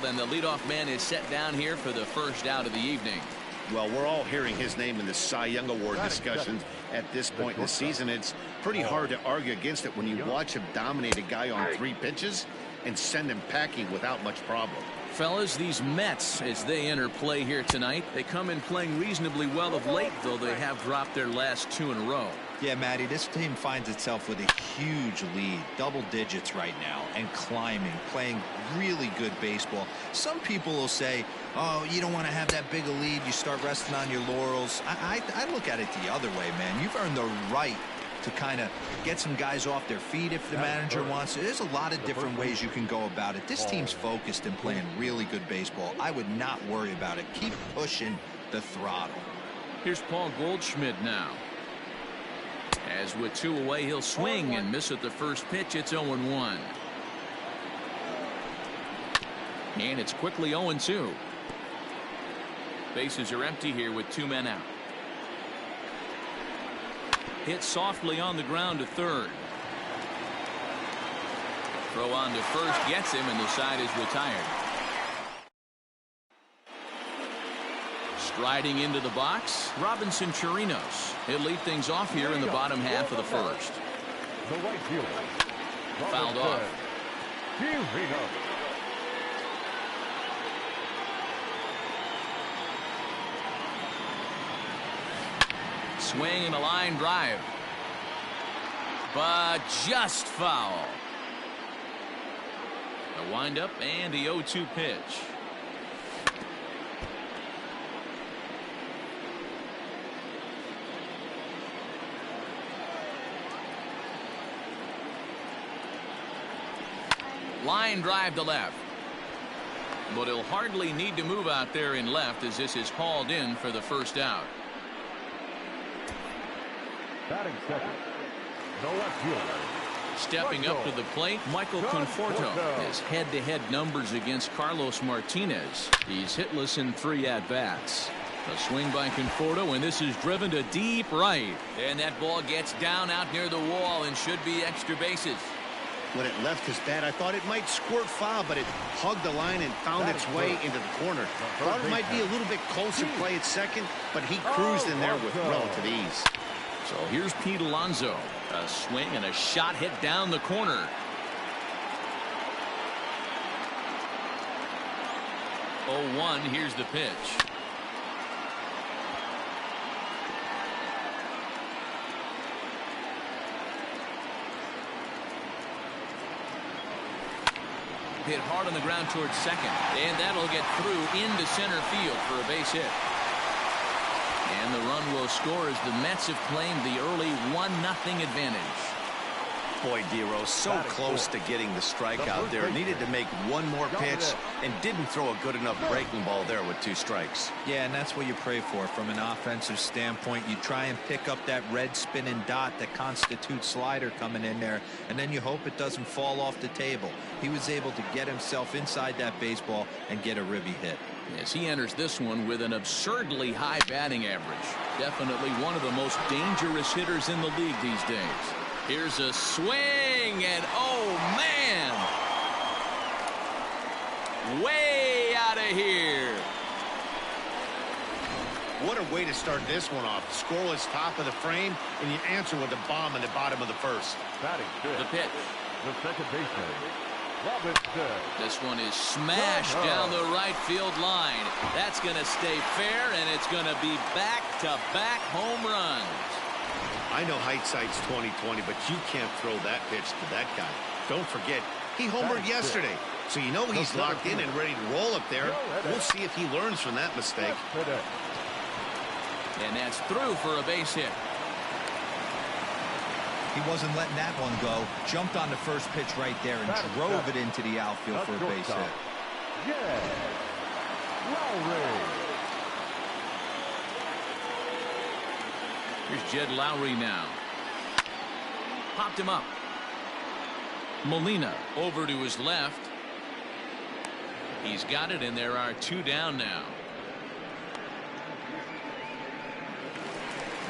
then the leadoff man is set down here for the first out of the evening. Well, we're all hearing his name in the Cy Young Award discussions at this point in the season. It's pretty hard to argue against it when you watch him dominate a guy on 3 pitches and send him packing without much problem. Fellas, these Mets, as they enter play here tonight, they come in playing reasonably well of late, though they have dropped their last 2 in a row. Yeah, Matty, this team finds itself with a huge lead, double digits right now, and climbing, playing really good baseball. Some people will say, oh, you don't want to have that big a lead, you start resting on your laurels. I look at it the other way, man. You've earned the right to kind of get some guys off their feet if the manager wants to. There's a lot of different ways you can go about it. This team's focused and playing really good baseball. I would not worry about it. Keep pushing the throttle. Here's Paul Goldschmidt now. As with 2 away, he'll swing and miss at the first pitch. It's 0-1. And it's quickly 0-2. Bases are empty here with 2 men out. Hit softly on the ground to third. Throw on to first gets him, and the side is retired. Striding into the box, Robinson Chirinos. He'll lead things off here in the bottom half of the first. The right fielder. Fouled off. Swing and a line drive. But just foul. A windup and the 0-2 pitch. Line drive to left. But he'll hardly need to move out there in left as this is hauled in for the first out. Batting second, the left fielder. Stepping up to the plate, Michael Conforto. His head-to-head numbers against Carlos Martinez. He's hitless in 3 at-bats. A swing by Conforto, and this is driven to deep right. And that ball gets down out near the wall and should be extra bases. When it left his bat, I thought it might squirt foul, but it hugged the line and found its way into the corner. Thought it might be a little bit closer play at second, but he cruised in there with relative ease. So here's Pete Alonso. A swing and a shot hit down the corner. 0-1. Here's the pitch. Hit hard on the ground towards second, and that'll get through into center field for a base hit. And the run will score as the Mets have claimed the early 1-0 advantage. Boy, Dero, so close to getting the strikeout there. Needed to make one more pitch and didn't throw a good enough breaking ball there with 2 strikes. Yeah, and that's what you pray for from an offensive standpoint. You try and pick up that red spinning dot that constitutes slider coming in there, and then you hope it doesn't fall off the table. He was able to get himself inside that baseball and get a ribby hit. As he enters this one with an absurdly high batting average. Definitely one of the most dangerous hitters in the league these days. Here's a swing, and oh man, way out of here. What a way to start this one off. Scoreless top of the frame, and you answer with a bomb in the bottom of the first. Batting fifth, the pitch. the second baseman, Robinson. This one is smashed down the right field line. That's going to stay fair, and it's going to be back-to-back home runs. I know hindsight's 20/20, but you can't throw that pitch to that guy. Don't forget, he homered yesterday, so you know he's locked in and ready to roll up there. We'll see if he learns from that mistake. And that's through for a base hit. He wasn't letting that one go. Jumped on the first pitch right there and drove it into the outfield for a base hit. Yeah. Lowry. Here's Jed Lowry now. Popped him up. Molina over to his left. He's got it, and there are 2 down now.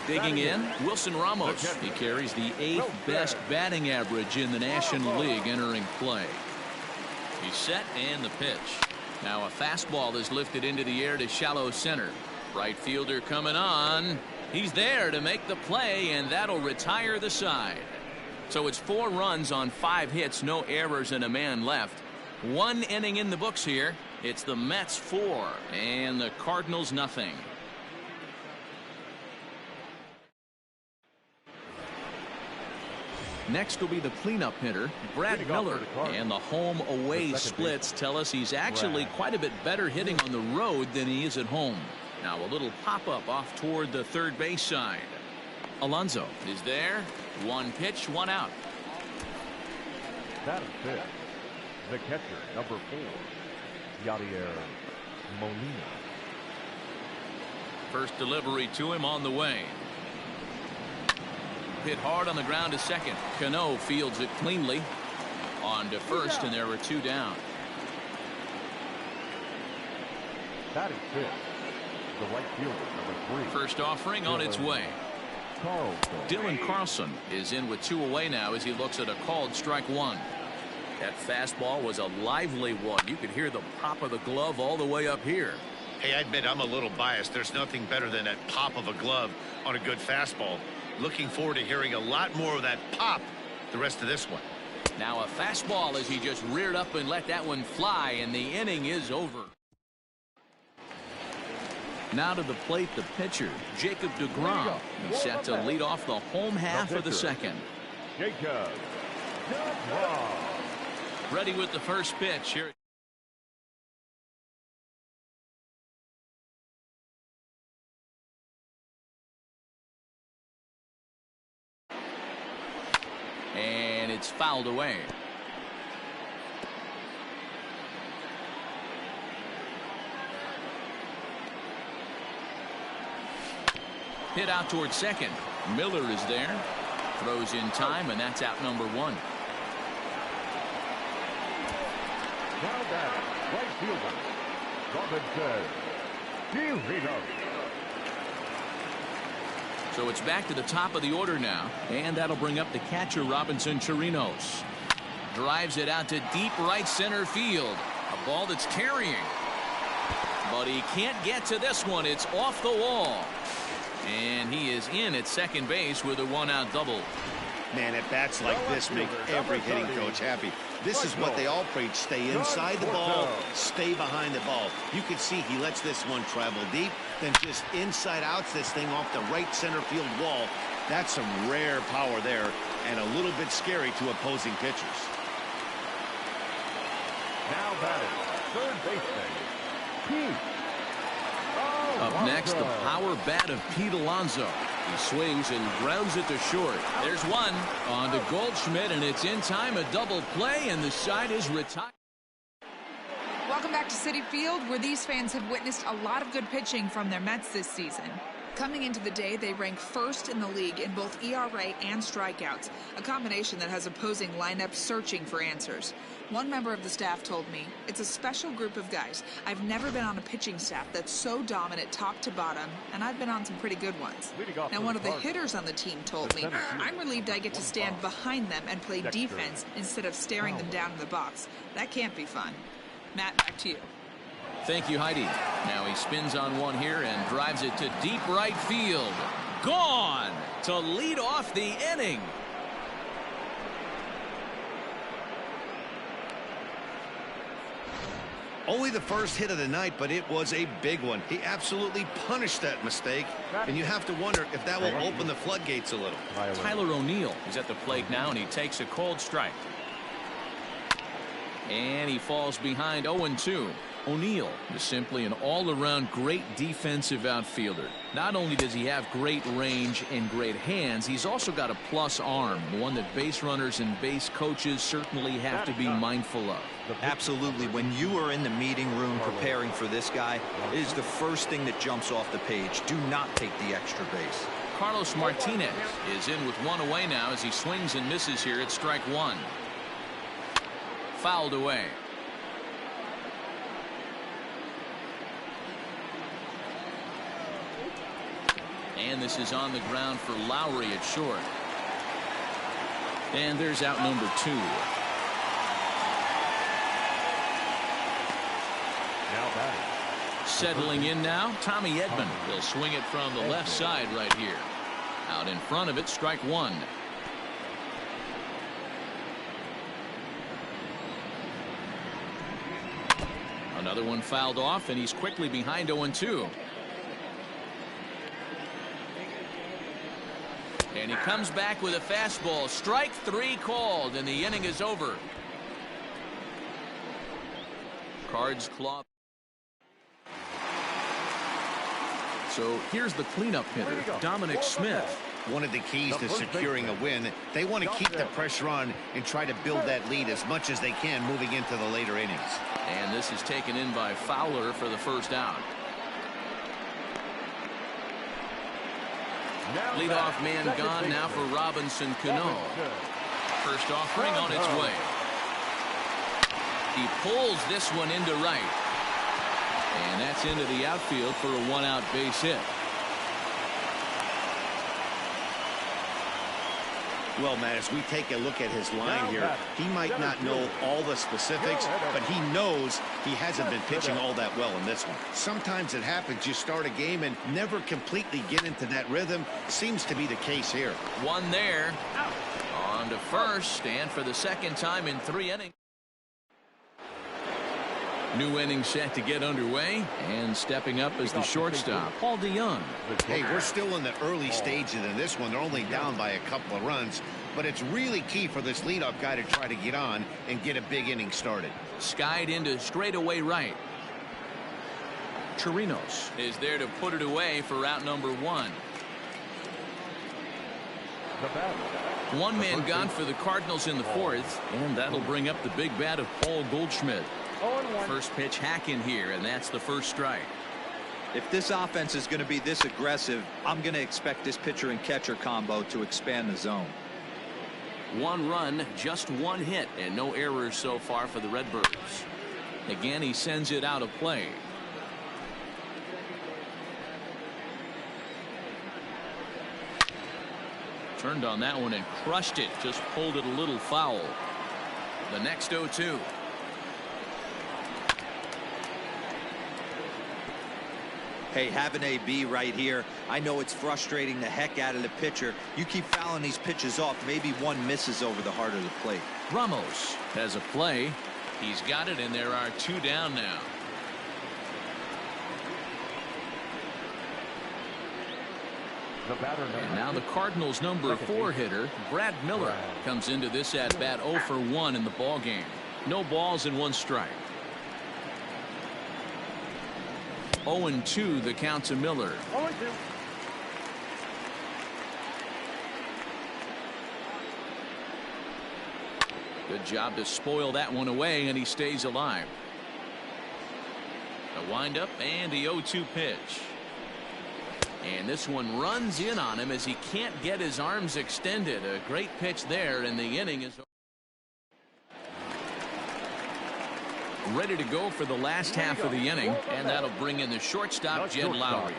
Digging in, Wilson Ramos. He carries the 8th best batting average in the National League entering play. He's set, and the pitch. Now a fastball is lifted into the air to shallow center. Right fielder coming on. He's there to make the play, and that'll retire the side. So it's 4 runs on 5 hits, no errors, and a man left. 1 inning in the books here. It's the Mets 4 and the Cardinals nothing. Next will be the cleanup hitter, Brad Miller, and the home-away splits tell us he's actually quite a bit better hitting on the road than he is at home. Now a little pop-up off toward the third base side. Alonso is there. 1 pitch, 1 out. Batting fifth, the catcher, number 4, Yadier Molina. First delivery to him on the way. Hit hard on the ground to second. Cano fields it cleanly. On to first, and there were 2 down. Batting fifth, the right fielder, number 3. First offering on its way. Dylan Carlson is in with 2 away now as he looks at a called strike 1. That fastball was a lively one. You could hear the pop of the glove all the way up here. Hey, I admit I'm a little biased. There's nothing better than that pop of a glove on a good fastball. Looking forward to hearing a lot more of that pop the rest of this one. Now a fastball as he just reared up and let that one fly, and the inning is over. Now to the plate, the pitcher, Jacob deGrom. He's set to lead off the home half of the second. Jacob deGrom. Ready with the first pitch here. And it's fouled away. Hit out towards second. Miller is there. Throws in time, and that's out number 1. Now batting, right fielder, Robinson. So it's back to the top of the order now, and that'll bring up the catcher, Robinson Chirinos. Drives it out to deep right center field. A ball that's carrying. But he can't get to this one. It's off the wall. And he is in at second base with a 1-out double. Man, at bats like this make every hitting coach happy. This is what they all preach. Stay inside the ball, stay behind the ball. You can see he lets this one travel deep, then just inside outs this thing off the right center field wall. That's some rare power there, and a little bit scary to opposing pitchers. Now batting, third baseman, Pete. Up next, the power bat of Pete Alonso. He swings and grounds it to short. There's one on to Goldschmidt, and it's in time, a double play, and the side is retired. Welcome back to Citi Field, where these fans have witnessed a lot of good pitching from their Mets this season. Coming into the day, they rank first in the league in both ERA and strikeouts, a combination that has opposing lineups searching for answers. One member of the staff told me, "It's a special group of guys. I've never been on a pitching staff that's so dominant top to bottom, and I've been on some pretty good ones." Now, one of the hitters on the team told me, "I'm relieved I get to stand behind them and play defense instead of staring them down in the box. That can't be fun." Matt, back to you. Thank you, Heidi. Now he spins on one here and drives it to deep right field. Gone to lead off the inning. Only the first hit of the night, but it was a big one. He absolutely punished that mistake, and you have to wonder if that will open the floodgates a little. Tyler O'Neill is at the plate now, and he takes a cold strike. And he falls behind 0-2. O'Neill is simply an all-around great defensive outfielder. Not only does he have great range and great hands, he's also got a plus arm, one that base runners and base coaches certainly have to be mindful of. Absolutely. When you are in the meeting room preparing for this guy, it is the first thing that jumps off the page. Do not take the extra base. Carlos Martinez is in with 1 away now as he swings and misses here at strike 1. Fouled away. And this is on the ground for Lowry at short. And there's out number 2. Now batting. Settling in now, Tommy Edman will swing it from the left side right here. Out in front of it, strike one. Another one fouled off, and he's quickly behind 0-2. And he comes back with a fastball. Strike three called, and the inning is over. Cards claw. So here's the cleanup hitter, Dominic Smith. One of the keys to securing a win, they want to keep the pressure on and try to build that lead as much as they can moving into the later innings. And this is taken in by Fowler for the first out. Leadoff man gone now for Robinson Cano. First offering on its way. He pulls this one into right. And that's into the outfield for a one-out base hit. Well, Matt, as we take a look at his line here, he might not know all the specifics, but he knows he hasn't been pitching all that well in this one. Sometimes it happens. You start a game and never completely get into that rhythm. Seems to be the case here. One there. On to first, and for the second time in 3 innings. New inning set to get underway, and stepping up as the shortstop, Paul DeYoung. Hey, we're still in the early stages in this one. They're only down by a couple of runs, but it's really key for this leadoff guy to try to get on and get a big inning started. Skied into straightaway right. Chirinos is there to put it away for out number 1. One man gone for the Cardinals in the 4th, and that'll bring up the big bat of Paul Goldschmidt. First pitch hack in here, and that's the first strike. If this offense is going to be this aggressive, I'm going to expect this pitcher and catcher combo to expand the zone. 1 run, just 1 hit, and no errors so far for the Redbirds. Again, he sends it out of play. Turned on that one and crushed it. Just pulled it a little foul. The next 0-2. Hey, have an AB right here. I know it's frustrating the heck out of the pitcher. You keep fouling these pitches off. Maybe one misses over the heart of the plate. Ramos has a play. He's got it, and there are 2 down now. And now the Cardinals' number 4 hitter, Brad Miller, comes into this at bat 0 for 1 in the ball game. No balls and 1 strike. 0-2 the count to Miller. 0-2. Good job to spoil that one away, and he stays alive. A windup and the 0-2 pitch. And this one runs in on him as he can't get his arms extended. A great pitch there, and the inning is ready to go for the last half of the inning, and that'll bring in the shortstop, Jed Lowry.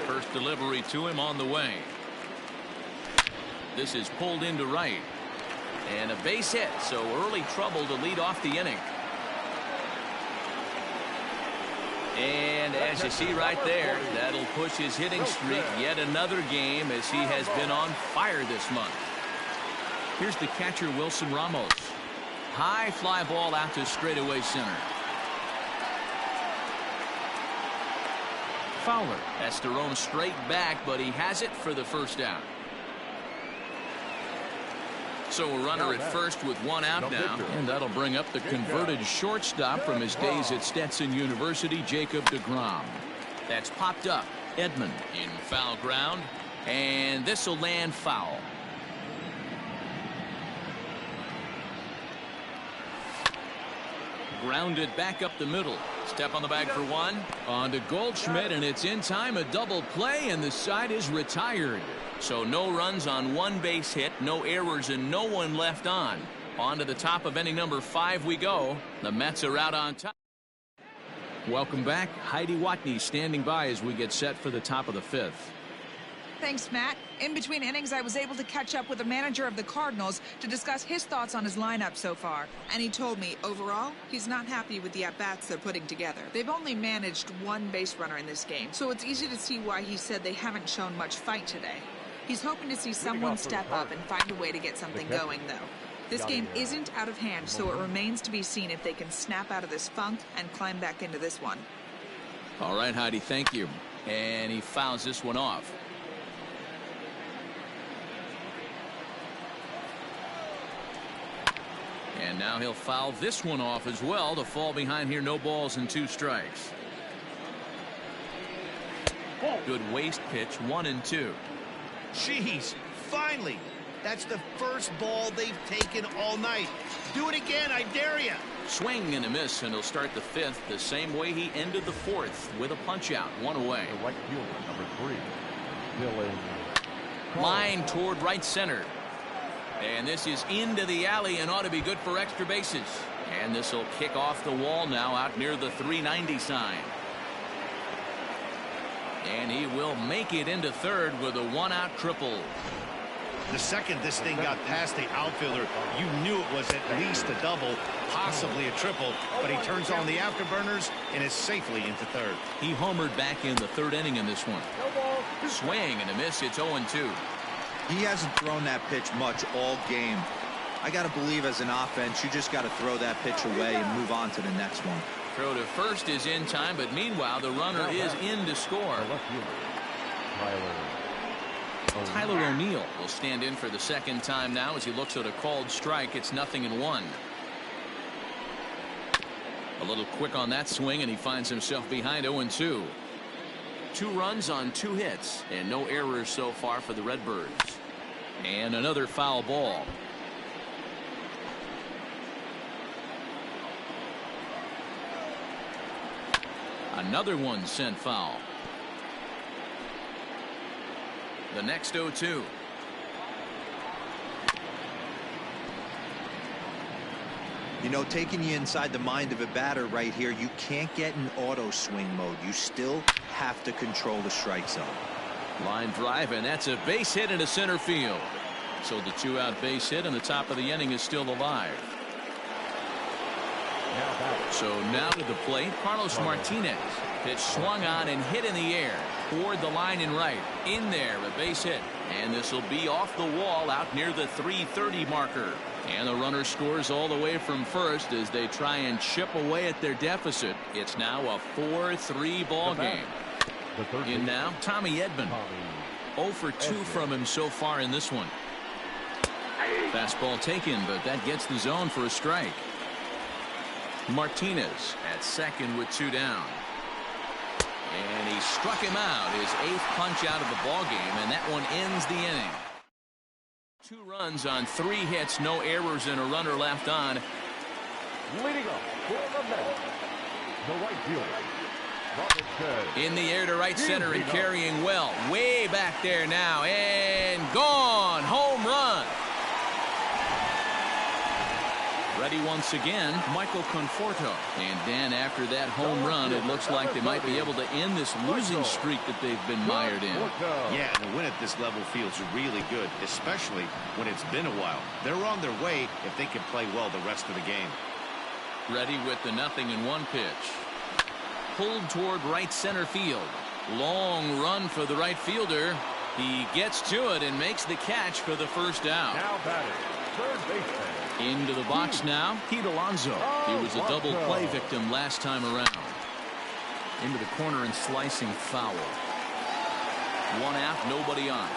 First delivery to him on the way. This is pulled into right, and a base hit, so early trouble to lead off the inning. And as you see right there, that'll push his hitting streak yet another game, as he has been on fire this month. Here's the catcher, Wilson Ramos. High fly ball out to straightaway center. Fowler has to roam straight back, but he has it for the first out. So a runner at first with 1 out now, and that'll bring up the converted shortstop from his days at Stetson University, Jacob deGrom. That's popped up. Edman in foul ground, and this will land foul. Grounded back up the middle. Step on the bag for 1. On to Goldschmidt, and it's in time. A double play, and the side is retired. So no runs on 1 base hit, no errors, and no one left on. On to the top of inning number 5 we go. The Mets are out on top. Welcome back. Heidi Watney standing by as we get set for the top of the 5th. Thanks, Matt. In between innings, I was able to catch up with the manager of the Cardinals to discuss his thoughts on his lineup so far. And he told me, overall, he's not happy with the at-bats they're putting together. They've only managed one base runner in this game, so it's easy to see why he said they haven't shown much fight today. He's hoping to see someone step up and find a way to get something going, though. This game isn't out of hand, so it remains to be seen if they can snap out of this funk and climb back into this one. All right, Heidi, thank you. And he fouls this one off. And now he'll foul this one off as well to fall behind here. No balls and 2 strikes. Good waste pitch, 1-2. Jeez, finally. That's the first ball they've taken all night. Do it again, I dare you. Swing and a miss, and he'll start the 5th the same way he ended the 4th with a punch out, 1 away. The right fielder, number 3, Dylan. Line toward right center. And this is into the alley and ought to be good for extra bases. And this will kick off the wall now out near the 390 sign. And he will make it into third with a 1-out triple. The second this thing got past the outfielder, you knew it was at least a double, possibly a triple, but he turns on the afterburners and is safely into third. He homered back in the 3rd inning in this one. Swing and a miss. It's 0-2. He hasn't thrown that pitch much all game. I got to believe as an offense, you just got to throw that pitch away and move on to the next one. Throw to first is in time, but meanwhile the runner is in to score. Tyler O'Neill will stand in for the 2nd time now as he looks at a called strike. It's 0-1. A little quick on that swing, and he finds himself behind 0-2. 2 runs on 2 hits and no errors so far for the Redbirds. And another foul ball. Another one sent foul. The next 0-2. You know, taking you inside the mind of a batter right here, you can't get in auto swing mode. You still have to control the strike zone. Line drive, and that's a base hit into center field. So the 2-out base hit in the top of the inning is still alive. So now to the plate, Carlos Martinez. Pitch swung on and hit in the air toward the line and right. In there, a base hit. And this will be off the wall out near the 330 marker. And the runner scores all the way from first as they try and chip away at their deficit. It's now a 4-3 ball game. In now, Tommy Edman. 0 for 2 from him so far in this one. Fastball taken, but that gets the zone for a strike. Martinez at second with 2 down. And he struck him out, his 8th punch out of the ball game, and that one ends the inning. 2 runs on 3 hits, no errors, and a runner left on. Leading up for the Mets, the right fielder, in the air to right center and carrying well. Way back there now, and gone. Home run. Ready once again, Michael Conforto. And Dan, after that home run, it looks like they might be able to end this losing streak that they've been mired in. Yeah, and a win at this level feels really good, especially when it's been a while. They're on their way if they can play well the rest of the game. Ready with the 0-1 pitch. Pulled toward right center field. Long run for the right fielder. He gets to it and makes the catch for the first out. Now batting, third baseman. Into the box now, Pete Alonso. He was a double play victim last time around. Into the corner and slicing foul. 1 out, nobody on.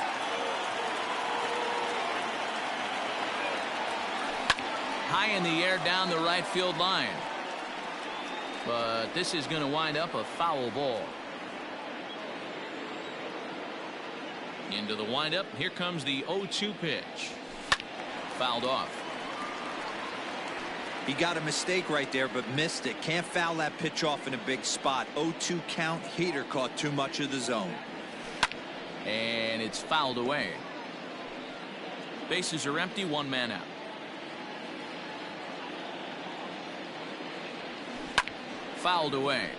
High in the air down the right field line. But this is going to wind up a foul ball. Into the windup. Here comes the 0-2 pitch. Fouled off. He got a mistake right there, but missed it. Can't foul that pitch off in a big spot. 0-2 count. Heater caught too much of the zone. And it's fouled away. Bases are empty. 1 man out. Fouled away.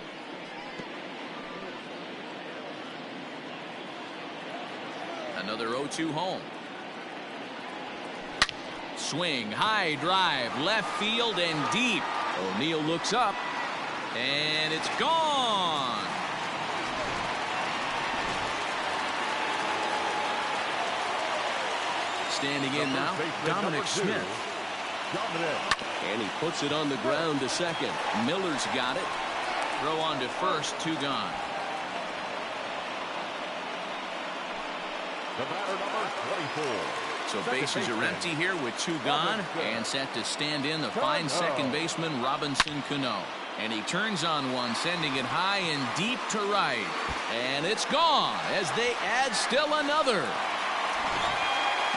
Another 0-2 home. Swing, high drive, left field and deep. O'Neill looks up, and it's gone. Standing in now, Dominic Smith. And he puts it on the ground to second. Miller's got it. Throw on to first, 2 gone. The batter, number 24. So bases are empty here with 2 gone, and set to stand in the fine second baseman Robinson Cano. And he turns on one, sending it high and deep to right. And it's gone as they add still another.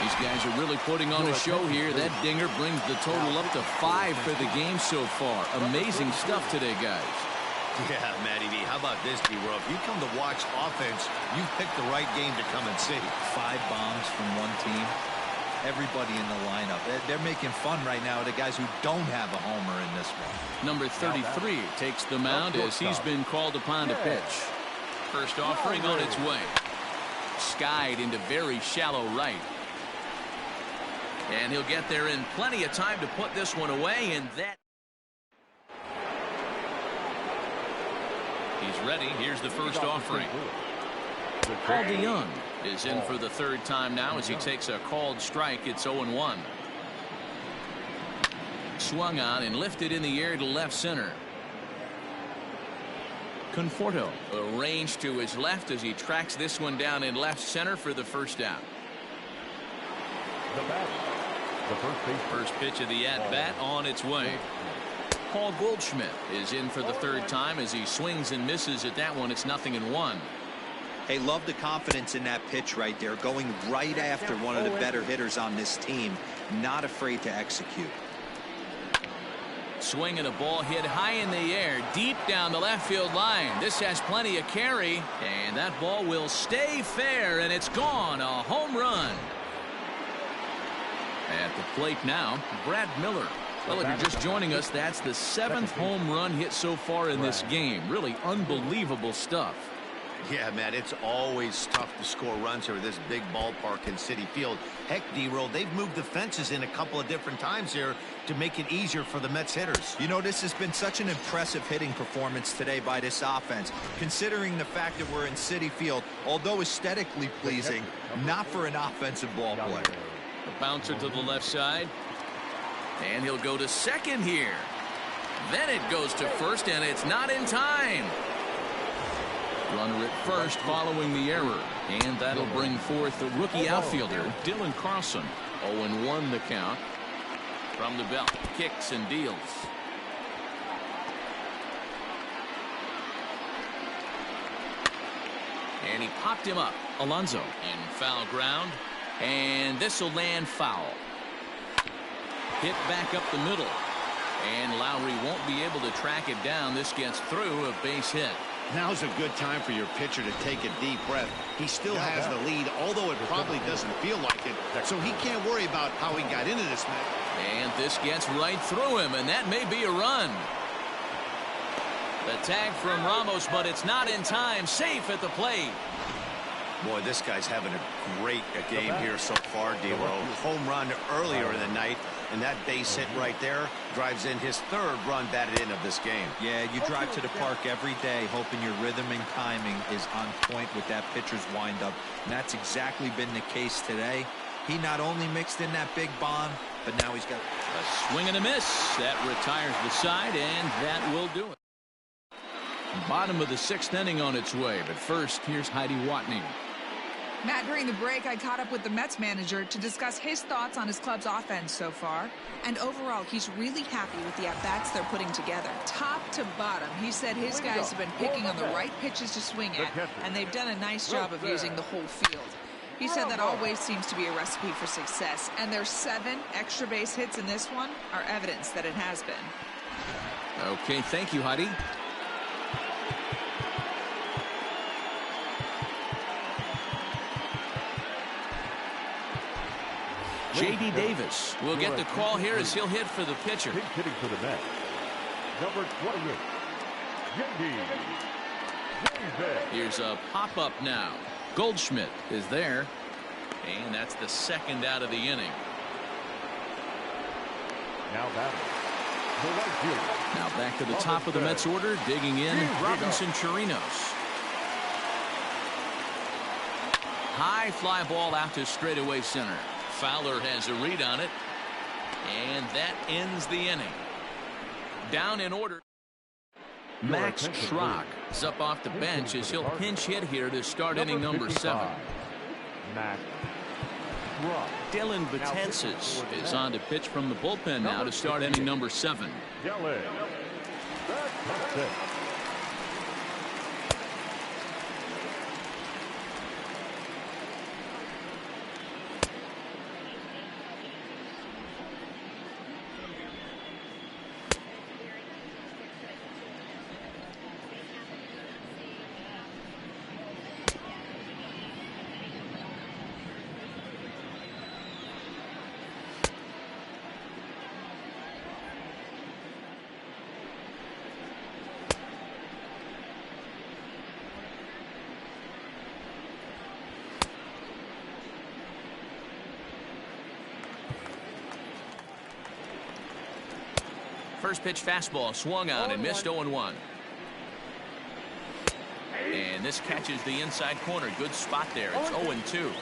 These guys are really putting on a show here. That dinger brings the total up to 5 for the game so far. Amazing stuff today, guys. Yeah, Matty V. How about this, D-Row? If you come to watch offense, you've picked the right game to come and see. 5 bombs from one team. Everybody in the lineup. They're making fun right now of the guys who don't have a homer in this one. Number 33 takes the mound as he's been called upon to pitch. First offering on its way. Skied into very shallow right. And he'll get there in plenty of time to put this one away, and that. He's ready. Here's the first offering. Paul DeYoung is in for the 3rd time now as he takes a called strike. It's 0-1. Swung on and lifted in the air to left center. Conforto arranged to his left as he tracks this one down in left center for the first out. The first pitch of the at-bat on its way. Paul Goldschmidt is in for the 3rd time as he swings and misses at that one. It's 0-1. Hey, love the confidence in that pitch right there, going right after one of the better hitters on this team, not afraid to execute. Swing and a ball hit high in the air, deep down the left field line. This has plenty of carry, and that ball will stay fair, and it's gone. A home run. At the plate now, Brad Miller. Well, if you're just joining us, that's the 7th home run hit so far in this game. Really unbelievable stuff. Yeah, man, it's always tough to score runs here at this big ballpark in Citi Field. Heck, D-Roll, they've moved the fences in a couple of different times here to make it easier for the Mets hitters. You know, this has been such an impressive hitting performance today by this offense, considering the fact that we're in Citi Field, although aesthetically pleasing, not for an offensive ball player. The bouncer to the left side. And he'll go to second here. Then it goes to first, and it's not in time. Runner at first following the error. And that'll bring forth the rookie outfielder, Dylan Carlson. 0-1 the count. From the belt, kicks and deals. And he popped him up. Alonso in foul ground. And this will land foul. Hit back up the middle. And Lowry won't be able to track it down. This gets through a base hit. Now's a good time for your pitcher to take a deep breath. He still has the lead, although it probably doesn't feel like it. So he can't worry about how he got into this match. And this gets right through him, and that may be a run. The tag from Ramos, but it's not in time. Safe at the plate. Boy, this guy's having a great game here so far, D-Row. Home run earlier in the night, and that base hit right there drives in his 3rd run batted in of this game. Yeah, you drive to the park every day hoping your rhythm and timing is on point with that pitcher's windup, and that's exactly been the case today. He not only mixed in that big bomb, but now he's got a swing and a miss. That retires the side, and that will do it. Bottom of the 6th inning on its way, but first, here's Heidi Watney. Matt, during the break, I caught up with the Mets manager to discuss his thoughts on his club's offense so far. And overall, he's really happy with the at-bats they're putting together. Top to bottom, he said his guys have been picking on the right pitches to swing at, and they've done a nice job of using the whole field. He said that always seems to be a recipe for success, and their 7 extra base hits in this one are evidence that it has been. Okay, thank you, Heidi. J.D. Davis will get the call here as he'll hit for the pitcher. Hitting for the Mets. Number 28, J.D. Here's a pop-up now. Goldschmidt is there. And that's the second out of the inning. Now batting, the right fielder. Now back to the top of the Mets order, digging in, Robinson Chirinos. High fly ball out to straightaway center. Fowler has a read on it, and that ends the inning. Down in order. Max Schrock is up off the bench as he'll pinch hit here to start inning number 7. Max Dylan Betances is on to pitch from the bullpen now to start inning number 7. First pitch fastball swung on and missed 0-1. And this catches the inside corner. Good spot there. It's 0-2.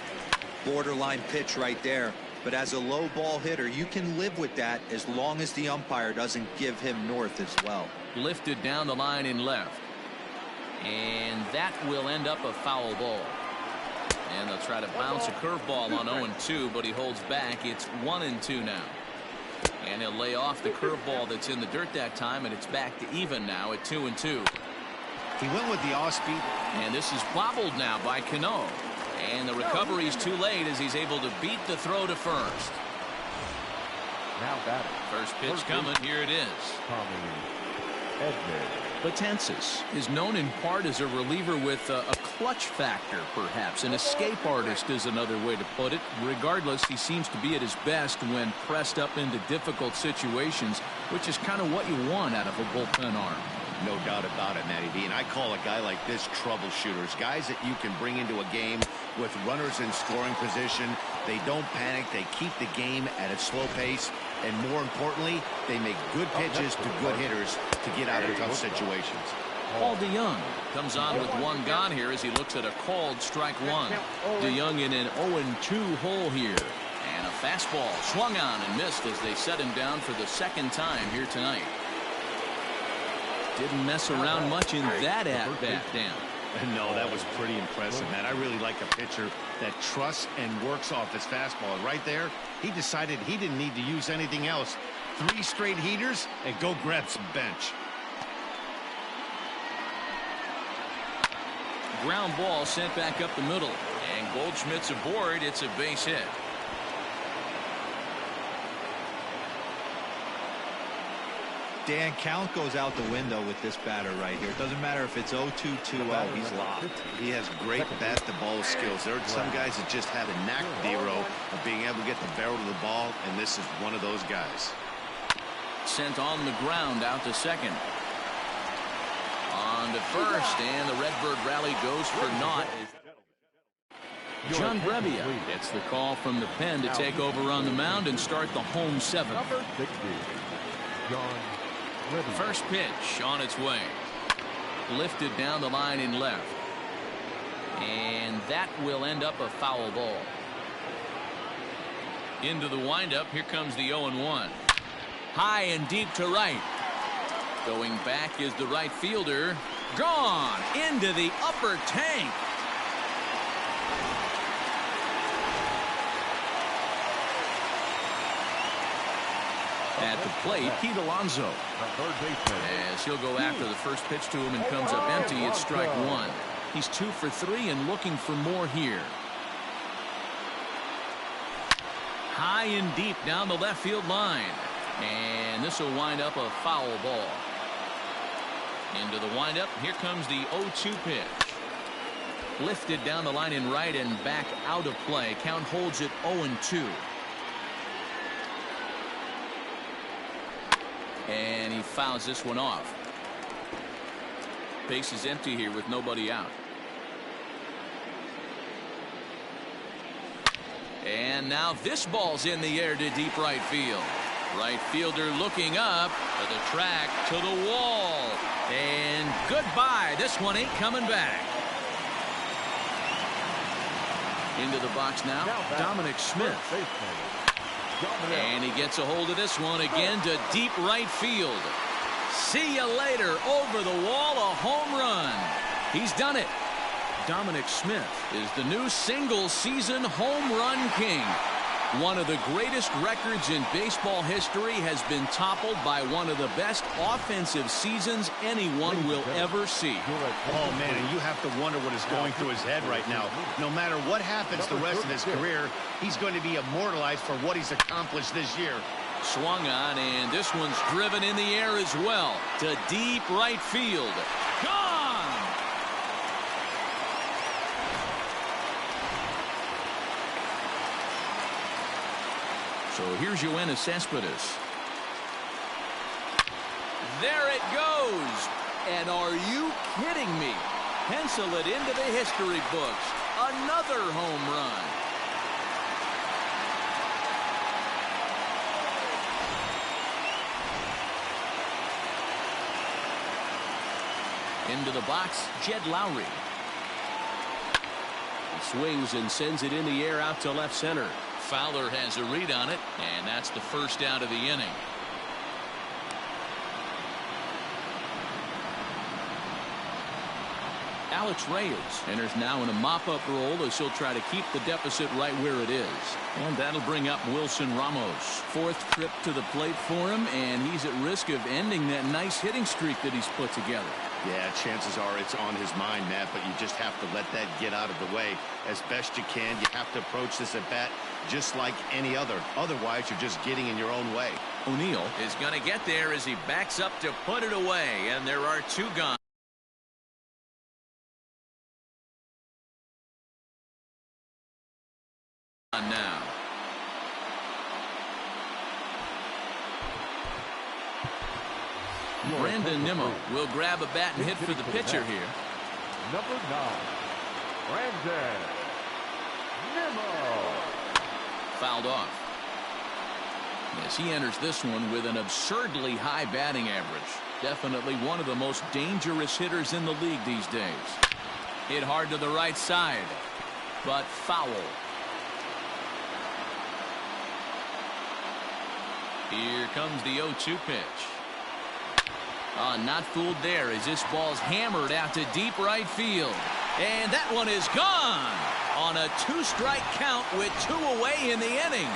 Borderline pitch right there. But as a low ball hitter, you can live with that as long as the umpire doesn't give him north as well. Lifted down the line in left. And that will end up a foul ball. And they'll try to bounce a curveball on 0-2, but he holds back. It's 1-2 now. And he'll lay off the curveball that's in the dirt that time, and it's back to even now at 2-2. He went with the off-speed. And this is bobbled now by Cano. And the recovery's too late as he's able to beat the throw to first. Now batting. First pitch coming. Here it is. Betances is known in part as a reliever with a clutch factor, perhaps. An escape artist is another way to put it. Regardless, he seems to be at his best when pressed up into difficult situations, which is kind of what you want out of a bullpen arm. No doubt about it, Matty V. And I call a guy like this troubleshooters. Guys that you can bring into a game with runners in scoring position. They don't panic. They keep the game at a slow pace. And more importantly, they make good pitches to good hitters to get out of tough situations. Paul DeYoung comes on with one gone here as he looks at a called strike one. DeYoung in an 0-2 hole here. And a fastball swung on and missed as they set him down for the second time here tonight. Didn't mess around much in that at-bat, Dan. No, that was pretty impressive, man. I really like a pitcher that trusts and works off his fastball. Right there, he decided he didn't need to use anything else. 3 straight heaters and go grab some bench. Ground ball sent back up the middle. And Goldschmidt's aboard. It's a base hit. Dan, count goes out the window with this batter right here. It doesn't matter if it's 0-2, 2-0. He's locked. He has great bat-to-ball skills. There are some guys that just have a knack, Dero, of being able to get the barrel of the ball, and this is one of those guys. Sent on the ground out to second. On to first, and the Redbird rally goes for naught. John Brebbia gets the call from the pen to take over on the mound and start the home 7th. Number 60, John. First pitch on its way. Lifted down the line in left. And that will end up a foul ball. Into the windup. Here comes the 0-1. High and deep to right. Going back is the right fielder. Gone into the upper tank. At the plate, Pete Alonso. As he'll go after the first pitch to him and comes up empty, it's strike one. He's 2 for 3 and looking for more here. High and deep down the left field line. And this will wind up a foul ball. Into the windup, here comes the 0-2 pitch. Lifted down the line in right and back out of play. Count holds it 0-2. And he fouls this one off. Base is empty here with nobody out. And now this ball's in the air to deep right field. Right fielder looking up to the track, to the wall. And goodbye. This one ain't coming back. Into the box now, Dominic Smith. And he gets a hold of this one again to deep right field. See you later. Over the wall, a home run. He's done it. Dominic Smith is the new single-season home run king. One of the greatest records in baseball history has been toppled by one of the best offensive seasons anyone will ever see. Oh, man, and you have to wonder what is going through his head right now. No matter what happens the rest of his career, he's going to be immortalized for what he's accomplished this year. Swung on, and this one's driven in the air as well to deep right field. Gone! So here's Yoenis Cespedes. There it goes. And are you kidding me? Pencil it into the history books. Another home run. Into the box, Jed Lowry. He swings and sends it in the air out to left center. Fowler has a read on it, and that's the first out of the inning. Alex Reyes enters now in a mop-up role as he'll try to keep the deficit right where it is. And that'll bring up Wilson Ramos. Fourth trip to the plate for him, and he's at risk of ending that nice hitting streak that he's put together. Yeah, chances are it's on his mind, Matt, but you just have to let that get out of the way as best you can. You have to approach this at bat just like any other. Otherwise, you're just getting in your own way. O'Neill is going to get there as he backs up to put it away, and there are two gone. Now. Brandon Nimmo will grab a bat and hit for the pitcher here. Number 9, Brandon Nimmo. Fouled off. As he enters this one with an absurdly high batting average. Definitely one of the most dangerous hitters in the league these days. Hit hard to the right side, but foul. Here comes the 0-2 pitch. Not fooled there as this ball's hammered out to deep right field. And that one is gone on a 2-strike count with 2 away in the inning.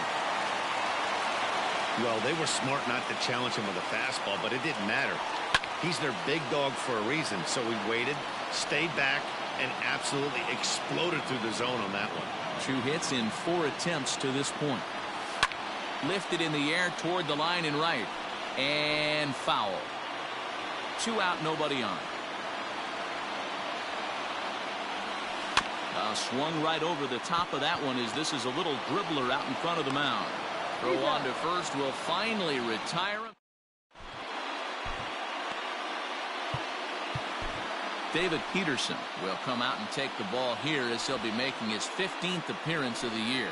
Well, they were smart not to challenge him with a fastball, but it didn't matter. He's their big dog for a reason, so he waited, stayed back, and absolutely exploded through the zone on that one. 2 hits in 4 attempts to this point. Lifted in the air toward the line and right. And foul. 2 out, nobody on. Swung right over the top of that one as this is a little dribbler out in front of the mound. Throw on to first will finally retire him. David Peterson will come out and take the ball here as he'll be making his 15th appearance of the year.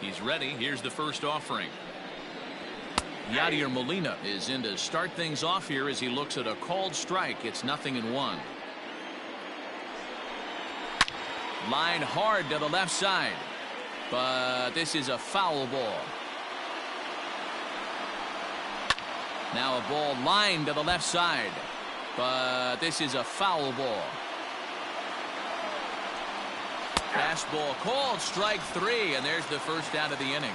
He's ready. Here's the first offering. Yadier Molina is in to start things off here as he looks at a called strike. It's 0-1. Line hard to the left side. But this is a foul ball. Now a ball lined to the left side. But this is a foul ball. Fastball called, strike 3, and there's the first out of the inning.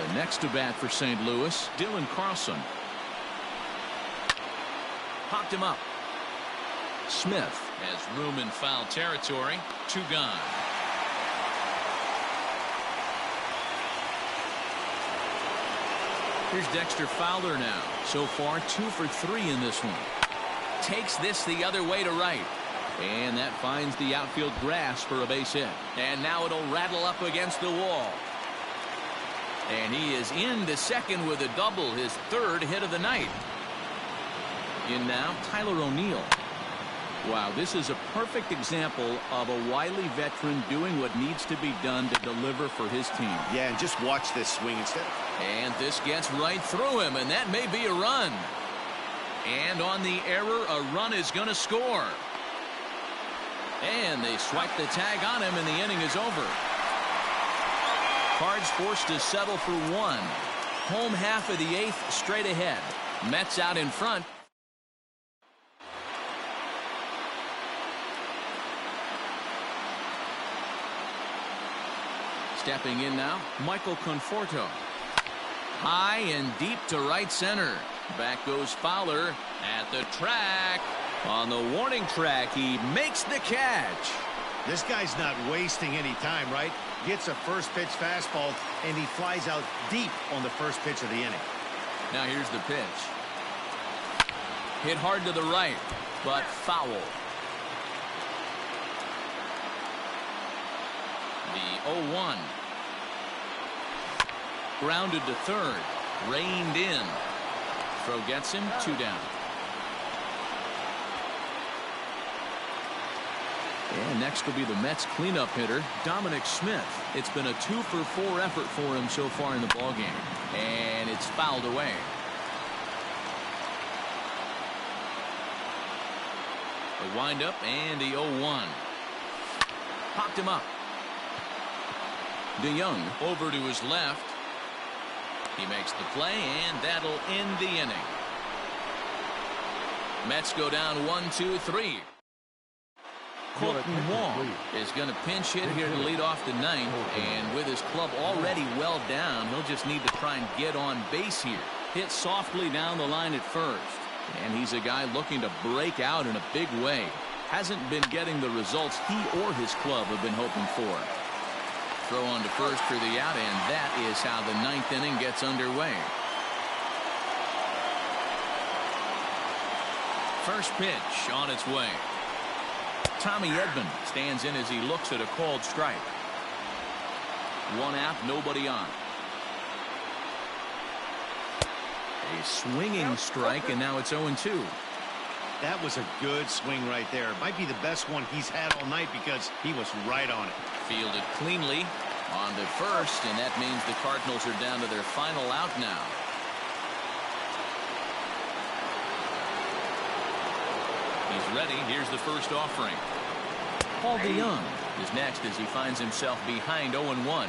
The next to bat for St. Louis, Dylan Carlson. Popped him up. Smith has room in foul territory. 2 gone. Here's Dexter Fowler now. So far 2 for 3 in this one. Takes this the other way to right. And that finds the outfield grass for a base hit. And now it'll rattle up against the wall. And he is into second with a double, his 3rd hit of the night. In now, Tyler O'Neill. Wow, this is a perfect example of a wily veteran doing what needs to be done to deliver for his team. Yeah, and just watch this swing instead. And this gets right through him, and that may be a run. And on the error, a run is going to score. And they swipe the tag on him, and the inning is over. Cards forced to settle for 1. Home half of the 8th straight ahead. Mets out in front. Stepping in now, Michael Conforto. High and deep to right center. Back goes Fowler at the track. On the warning track, he makes the catch. This guy's not wasting any time, right? Gets a first pitch fastball, and he flies out deep on the first pitch of the inning. Now here's the pitch. Hit hard to the right, but foul. The 0-1. Grounded to third. Reined in. Throw gets him. 2 down. And next will be the Mets cleanup hitter, Dominic Smith. It's been a 2 for 4 effort for him so far in the ballgame. And it's fouled away. The windup and the 0-1. Popped him up. DeYoung over to his left. He makes the play, and that'll end the inning. Mets go down 1-2-3. Colton Wong is going to pinch hit here to lead off the 9th, and with his club already well down, he'll just need to try and get on base here. Hit softly down the line at first, and he's a guy looking to break out in a big way. Hasn't been getting the results he or his club have been hoping for. Throw on to first for the out, and that is how the 9th inning gets underway. First pitch on its way. Tommy Edman stands in as he looks at a called strike. 1 out, nobody on. A swinging strike, and now it's 0-2. That was a good swing right there. Might be the best one he's had all night because he was right on it. Fielded cleanly on to first, and that means the Cardinals are down to their final out now. He's ready. Here's the first offering. Paul DeYoung is next as he finds himself behind 0-1.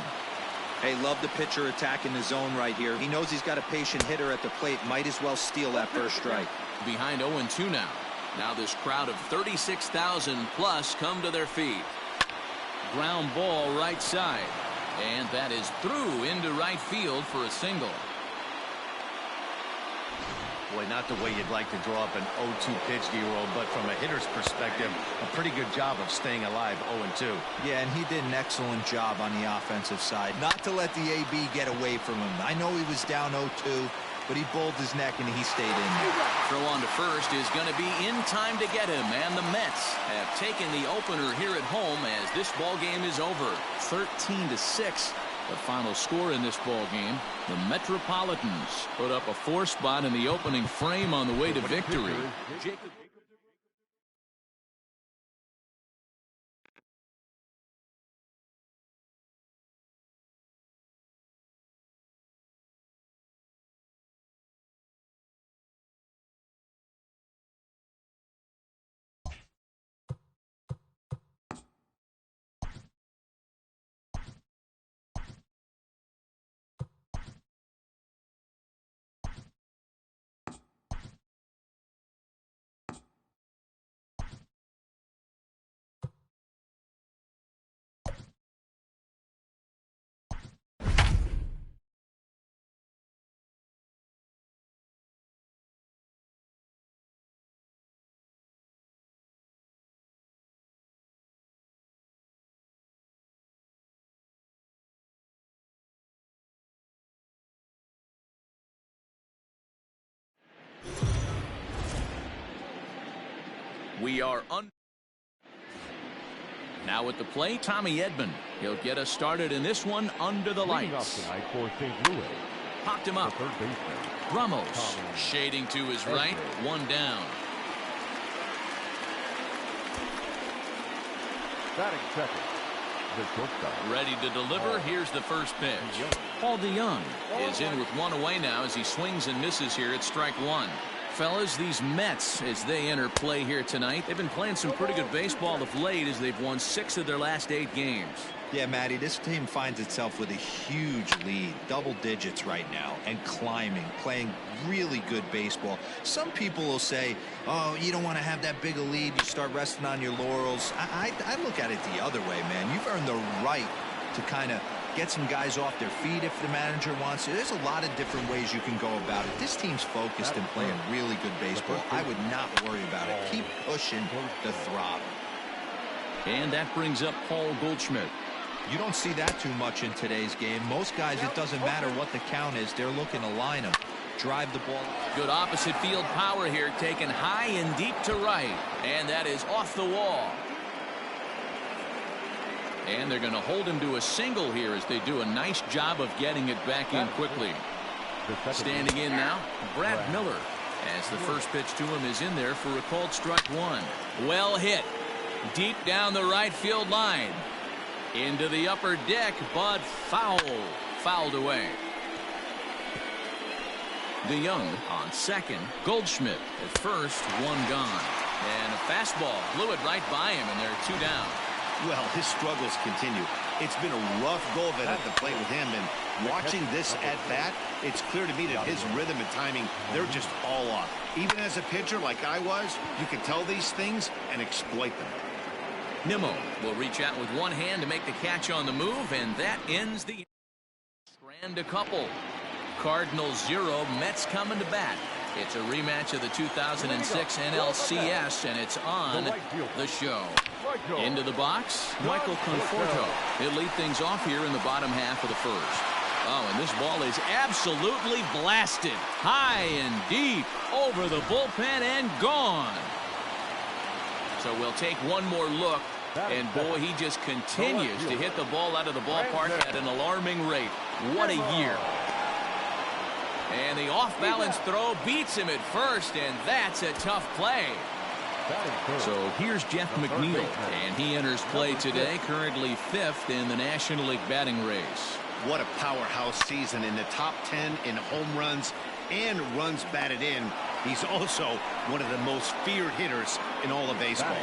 Hey, love the pitcher attacking the zone right here. He knows he's got a patient hitter at the plate. Might as well steal that first strike. Behind 0-2 now. Now this crowd of 36,000 plus come to their feet. Ground ball right side. And that is through into right field for a single. Boy, not the way you'd like to draw up an 0-2 pitch, D-roll, but from a hitter's perspective, a pretty good job of staying alive 0-2. Yeah, and he did an excellent job on the offensive side. Not to let the AB get away from him. I know he was down 0-2, but he bowled his neck and he stayed in there. Throw on to first is going to be in time to get him, and the Mets have taken the opener here at home as this ball game is over. 13-6. The final score in this ball game. The Metropolitans put up a 4 spot in the opening frame on the way to victory. We are now at the plate, Tommy Edman. He'll get us started in this one under the lights. Tonight for St. Louis. Popped him up. Third baseman. Ramos shading to his right. One down. Batting second, the shortstop. Ready to deliver. Here's the first pitch. Paul DeYoung is in with one away now as he swings and misses here at strike one. Fellas, these Mets, as they enter play here tonight, they've been playing some pretty good baseball of late as they've won 6 of their last 8 games. Yeah, Matty, this team finds itself with a huge lead, double digits right now, and climbing, playing really good baseball. Some people will say, oh, you don't want to have that big a lead, you start resting on your laurels. I look at it the other way, man. You've earned the right to kind of get some guys off their feet if the manager wants to. There's a lot of different ways you can go about it. This team's focused and playing really good baseball. I would not worry about it. Keep pushing the throttle. And that brings up Paul Goldschmidt. You don't see that too much in today's game. Most guys, it doesn't matter what the count is. They're looking to line them, drive the ball. Good opposite field power here, taken high and deep to right. And that is off the wall. And they're going to hold him to a single here as they do a nice job of getting it back in quickly. Standing in now, Brad Miller, as the first pitch to him is in there for a called strike one. Well hit. Deep down the right field line. Into the upper deck, but fouled away. DeYoung on second. Goldschmidt at first, one gone. And a fastball blew it right by him, and there are 2 down. Well, his struggles continue. It's been a rough go of it at the plate with him, and watching this at bat, it's clear to me that his rhythm and timing, they're just all off. Even as a pitcher like I was, you can tell these things and exploit them. Nimmo will reach out with one hand to make the catch on the move, and that ends the strand a couple. Cardinals 0, Mets coming to bat. It's a rematch of the 2006 NLCS, and it's on the show. Into the box, Michael Conforto. He'll lead things off here in the bottom half of the first. Oh, and this ball is absolutely blasted. High and deep over the bullpen and gone. So we'll take one more look, and boy, he just continues to hit the ball out of the ballpark at an alarming rate. What a year. And the off-balance throw beats him at first, and that's a tough play. So here's Jeff McNeil, and he enters play today, currently 5th in the National League batting race. What a powerhouse season, in the top 10 in home runs and runs batted in. He's also one of the most feared hitters in all of baseball.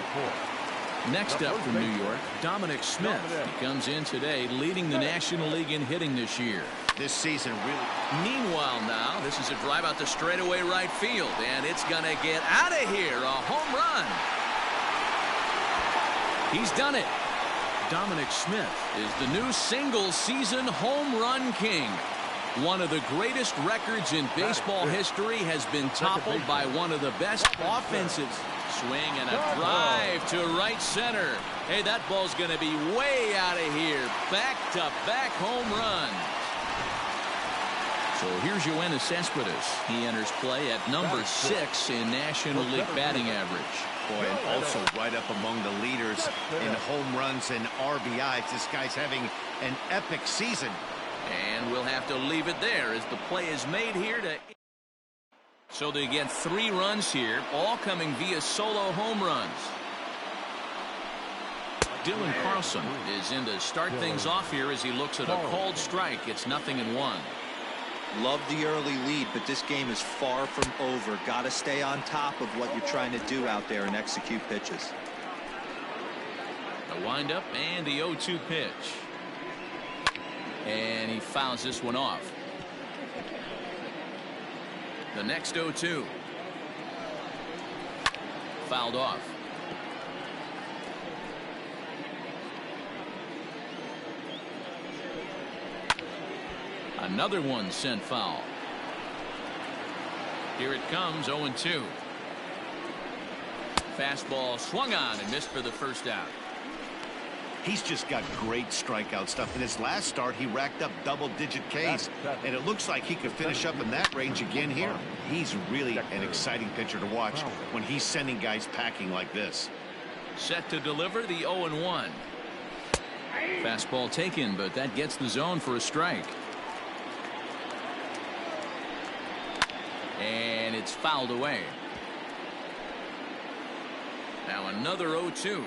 Next up from New York, Dominic Smith. He comes in today leading the National League in hitting this year. This season really. Meanwhile now, this is a drive out to straightaway right field, and it's going to get out of here. A home run. He's done it. Dominic Smith is the new single-season home run king. One of the greatest records in baseball history has been toppled by one of the best offensives. Swing and a drive to right center. Hey, that ball's going to be way out of here. Back-to-back home runs. So here's Yoenis Cespedes. He enters play at number 6 in National League batting average. Boy, and also right up among the leaders in home runs and RBIs. This guy's having an epic season. And we'll have to leave it there as the play is made here to. So they get 3 runs here, all coming via solo home runs. Dylan Carlson is in to start things off here as he looks at a called strike. It's 0-1. Love the early lead, but this game is far from over. Got to stay on top of what you're trying to do out there and execute pitches. A windup and the 0-2 pitch. And he fouls this one off. The next 0-2. Fouled off. Another one sent foul. Here it comes, 0-2. Fastball swung on and missed for the first out. He's just got great strikeout stuff. In his last start, he racked up double-digit Ks, and it looks like he could finish up in that range again here. He's really an exciting pitcher to watch when he's sending guys packing like this. Set to deliver the 0-1. Fastball taken, but that gets the zone for a strike. And it's fouled away. Now another 0-2.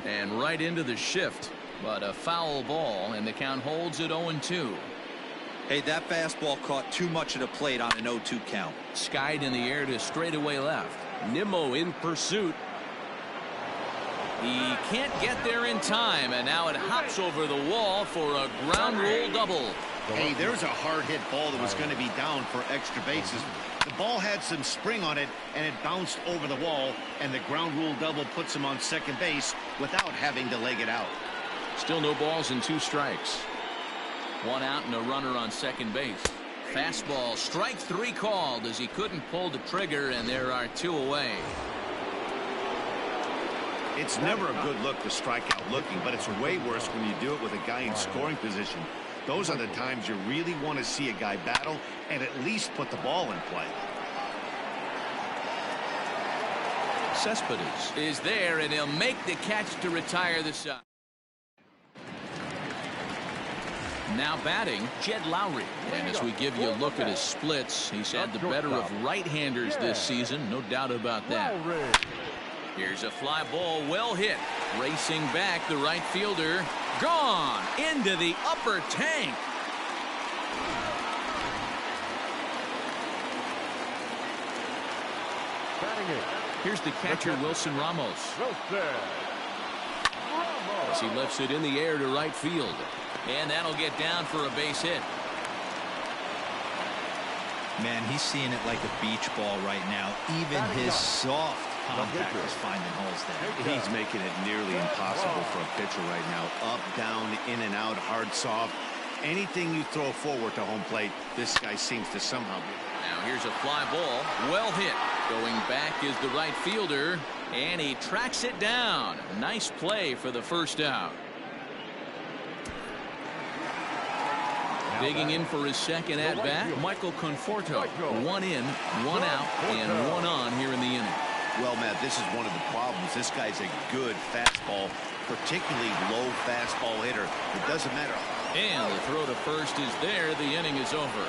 And right into the shift, but a foul ball, and the count holds at 0-2. Hey, that fastball caught too much of the plate on an 0-2 count. Skied in the air to straightaway left. Nimmo in pursuit. He can't get there in time, and now it hops over the wall for a ground rule double. Hey, there's a hard hit ball that was going to be down for extra bases. The ball had some spring on it, and it bounced over the wall, and the ground rule double puts him on second base without having to leg it out. Still no balls and 2 strikes. 1 out and a runner on second base. Fastball, strike 3 called as he couldn't pull the trigger, and there are 2 away. It's never a good look to strike out looking, but it's way worse when you do it with a guy in scoring position. Those are the times you really want to see a guy battle and at least put the ball in play. Cespedes is there, and he'll make the catch to retire the side. Now batting, Jed Lowry. And as we give you a look at his splits, he's had the better of right-handers this season, no doubt about that. Here's a fly ball, well hit. Racing back, the right fielder. Gone into the upper tank. Here's the catcher, Wilson Ramos. As he lifts it in the air to right field. And that'll get down for a base hit. Man, he's seeing it like a beach ball right now. Even his soft contact is finding holes there. He's making it nearly impossible for a pitcher right now. Up, down, in and out, hard, soft. Anything you throw forward to home plate, this guy seems to somehow be. Now here's a fly ball, well hit. Going back is the right fielder, and he tracks it down. Nice play for the first out. Digging in for his second at-bat, Michael Conforto. 1 in, 1 out, and 1 on here in the inning. Well, Matt, this is one of the problems. This guy's a good fastball, particularly low fastball hitter. It doesn't matter. And the throw to first is there. The inning is over.